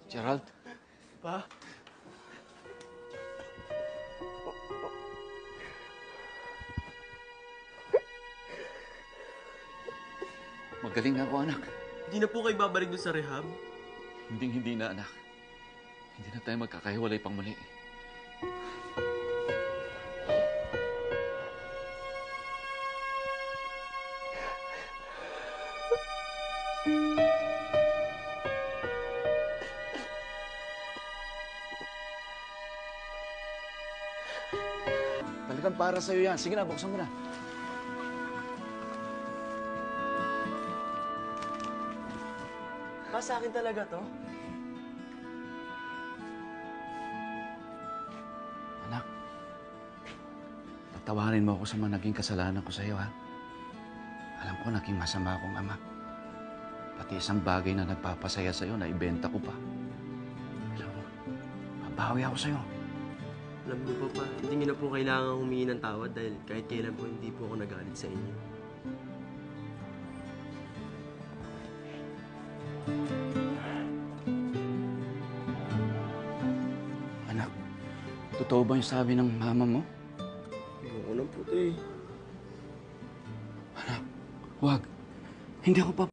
Gerald? Pa? Magaling na ako, anak. Hindi na po kayo babalik doon sa rehab? Hindi na, anak. Hindi na tayo magkakahiwalay pang muli. Talagang para sa'yo yan. Sige na, buksan mo na. Pa, sa akin talaga to? Anak, patawarin mo ako sa mga naging kasalanan ko sa'yo, ha? Alam ko, naging masama akong ama. Pati isang bagay na nagpapasaya sa'yo, na ibenta ko pa. Alam mo, mabawi ako sa'yo. Alam niyo po pa, hindi niyo na po kailangan humingi ng tawad dahil kahit kailan po hindi po ako nagalit sa inyo. Anak, totoo ba yung sabi ng mama mo? Ayoko na po to eh. Anak, huwag. Hindi ako pa